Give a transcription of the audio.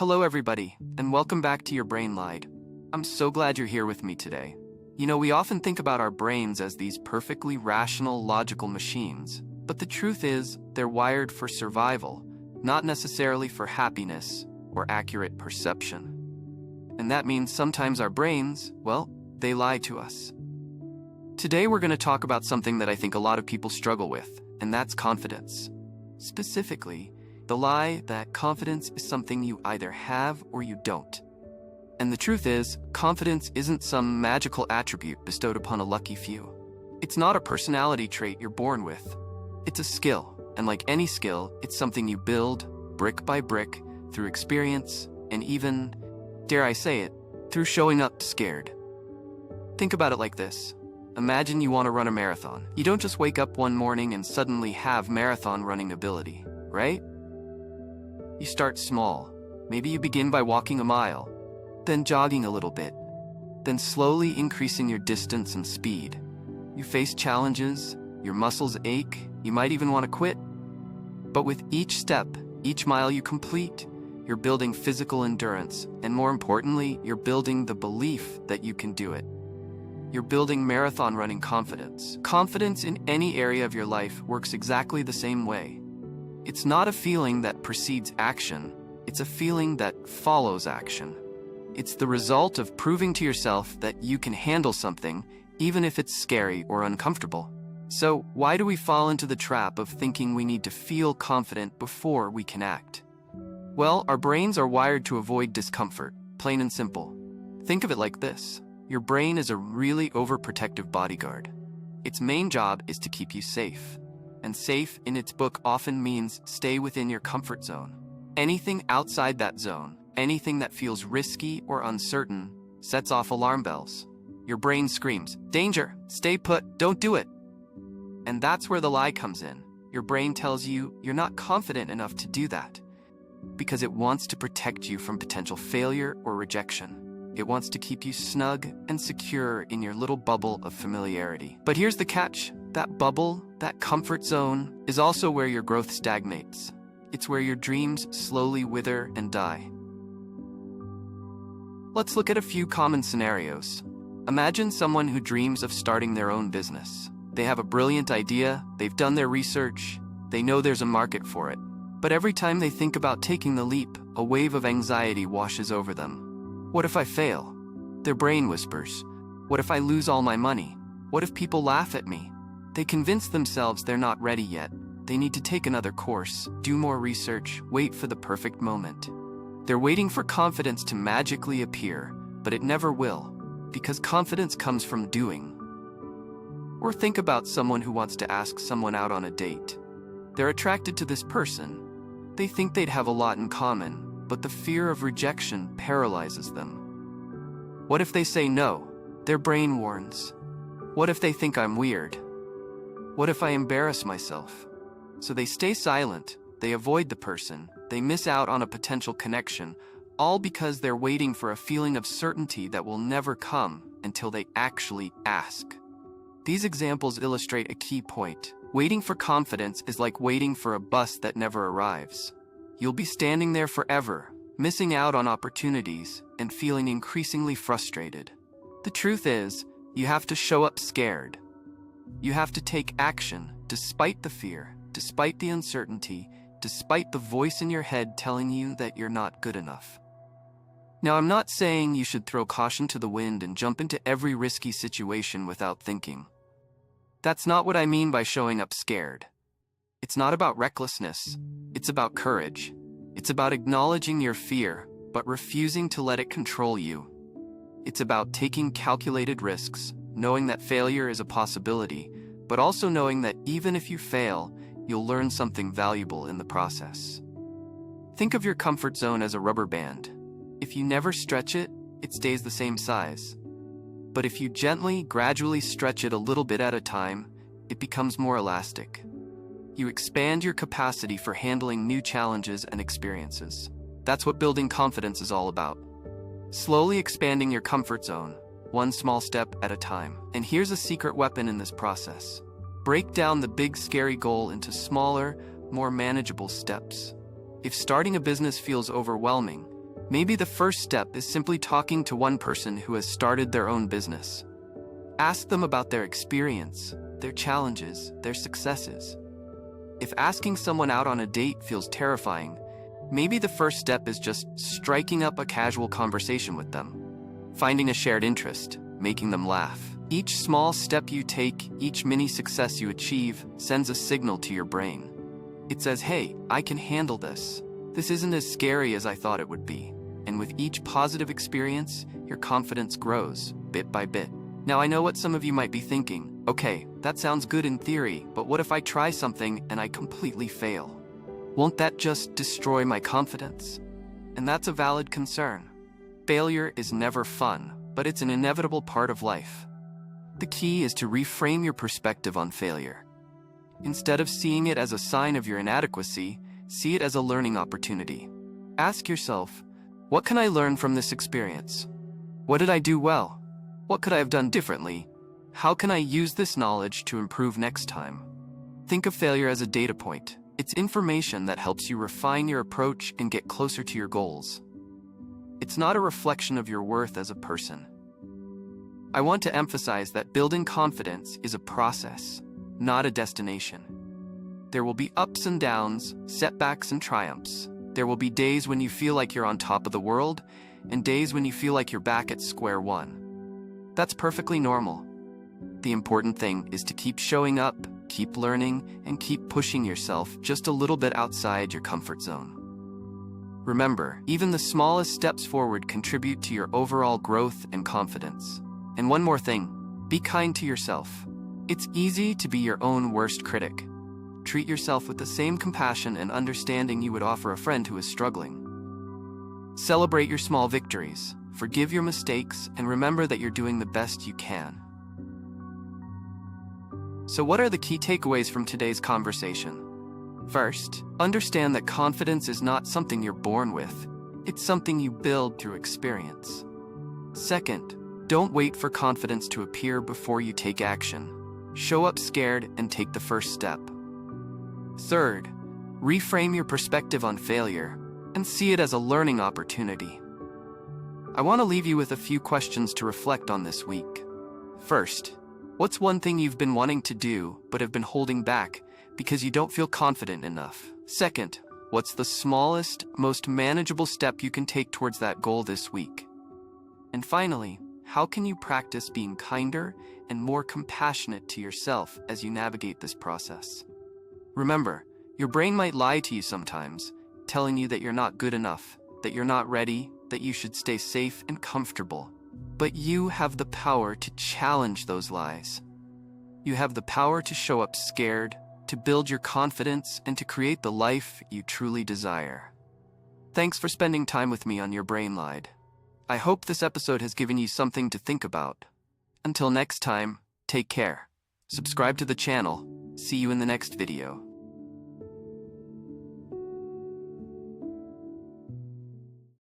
Hello, everybody, and welcome back to Your Brain Lied. I'm so glad you're here with me today. We often think about our brains as these perfectly rational, logical machines, but the truth is, they're wired for survival, not necessarily for happiness or accurate perception. And that means sometimes our brains, they lie to us. Today, we're going to talk about something that I think a lot of people struggle with, and that's confidence. Specifically, the lie that confidence is something you either have or you don't. And the truth is, confidence isn't some magical attribute bestowed upon a lucky few. It's not a personality trait you're born with. It's a skill, and like any skill, it's something you build, brick by brick, through experience, and even, dare I say it, through showing up scared. Think about it like this. Imagine you want to run a marathon. You don't just wake up one morning and suddenly have marathon running ability, right? You start small. Maybe you begin by walking a mile, then jogging a little bit, then slowly increasing your distance and speed. You face challenges, your muscles ache, you might even want to quit. But with each step, each mile you complete, you're building physical endurance, and more importantly, you're building the belief that you can do it. You're building marathon running confidence. Confidence in any area of your life works exactly the same way. It's not a feeling that precedes action, it's a feeling that follows action. It's the result of proving to yourself that you can handle something, even if it's scary or uncomfortable. So, why do we fall into the trap of thinking we need to feel confident before we can act? Well, our brains are wired to avoid discomfort, plain and simple. Think of it like this. Your brain is a really overprotective bodyguard. Its main job is to keep you safe. And safe in its book often means stay within your comfort zone. Anything outside that zone, anything that feels risky or uncertain, sets off alarm bells. Your brain screams, "Danger! Stay put! Don't do it!" And that's where the lie comes in. Your brain tells you you're not confident enough to do that because it wants to protect you from potential failure or rejection. It wants to keep you snug and secure in your little bubble of familiarity. But here's the catch. That bubble, that comfort zone, is also where your growth stagnates. It's where your dreams slowly wither and die. Let's look at a few common scenarios. Imagine someone who dreams of starting their own business. They have a brilliant idea, they've done their research, they know there's a market for it. But every time they think about taking the leap, a wave of anxiety washes over them. What if I fail? Their brain whispers. What if I lose all my money? What if people laugh at me? They convince themselves they're not ready yet. They need to take another course, do more research, wait for the perfect moment. They're waiting for confidence to magically appear, but it never will, because confidence comes from doing. Or think about someone who wants to ask someone out on a date. They're attracted to this person. They think they'd have a lot in common, but the fear of rejection paralyzes them. What if they say no? Their brain warns. What if they think I'm weird? What if I embarrass myself? So they stay silent, they avoid the person, they miss out on a potential connection, all because they're waiting for a feeling of certainty that will never come until they actually ask. These examples illustrate a key point. Waiting for confidence is like waiting for a bus that never arrives. You'll be standing there forever, missing out on opportunities and feeling increasingly frustrated. The truth is, you have to show up scared. You have to take action, despite the fear, despite the uncertainty, despite the voice in your head telling you that you're not good enough. Now, I'm not saying you should throw caution to the wind and jump into every risky situation without thinking. That's not what I mean by showing up scared. It's not about recklessness. It's about courage. It's about acknowledging your fear, but refusing to let it control you. It's about taking calculated risks, knowing that failure is a possibility, but also knowing that even if you fail, you'll learn something valuable in the process. Think of your comfort zone as a rubber band. If you never stretch it, it stays the same size. But if you gently, gradually stretch it a little bit at a time, it becomes more elastic. You expand your capacity for handling new challenges and experiences. That's what building confidence is all about. Slowly expanding your comfort zone, one small step at a time. And here's a secret weapon in this process. Break down the big scary goal into smaller, more manageable steps. If starting a business feels overwhelming, Maybe the first step is simply talking to one person who has started their own business. Ask them about their experience, their challenges, their successes. If asking someone out on a date feels terrifying, maybe the first step is just striking up a casual conversation with them. Finding a shared interest, making them laugh. Each small step you take, each mini success you achieve, sends a signal to your brain. It says, hey, I can handle this. This isn't as scary as I thought it would be. And with each positive experience, your confidence grows, bit by bit. Now I know what some of you might be thinking. Okay, that sounds good in theory, but what if I try something and I completely fail? Won't that just destroy my confidence? And that's a valid concern. Failure is never fun, but it's an inevitable part of life. The key is to reframe your perspective on failure. Instead of seeing it as a sign of your inadequacy, see it as a learning opportunity. Ask yourself, what can I learn from this experience? What did I do well? What could I have done differently? How can I use this knowledge to improve next time? Think of failure as a data point. It's information that helps you refine your approach and get closer to your goals. It's not a reflection of your worth as a person. I want to emphasize that building confidence is a process, not a destination. There will be ups and downs, setbacks and triumphs. There will be days when you feel like you're on top of the world, and days when you feel like you're back at square one. That's perfectly normal. The important thing is to keep showing up, keep learning, and keep pushing yourself just a little bit outside your comfort zone. Remember, even the smallest steps forward contribute to your overall growth and confidence. And one more thing, be kind to yourself. It's easy to be your own worst critic. Treat yourself with the same compassion and understanding you would offer a friend who is struggling. Celebrate your small victories, forgive your mistakes, and remember that you're doing the best you can. So what are the key takeaways from today's conversation? First, understand that confidence is not something you're born with. It's something you build through experience. Second, don't wait for confidence to appear before you take action. Show up scared and take the first step. Third, reframe your perspective on failure and see it as a learning opportunity. I want to leave you with a few questions to reflect on this week. First, what's one thing you've been wanting to do but have been holding back because you don't feel confident enough? Second, what's the smallest, most manageable step you can take towards that goal this week? And finally, how can you practice being kinder and more compassionate to yourself as you navigate this process? Remember, your brain might lie to you sometimes, telling you that you're not good enough, that you're not ready, that you should stay safe and comfortable. But you have the power to challenge those lies. You have the power to show up scared, to build your confidence, and to create the life you truly desire. Thanks for spending time with me on Your Brain Lied. I hope this episode has given you something to think about. Until next time, take care. Subscribe to the channel. See you in the next video.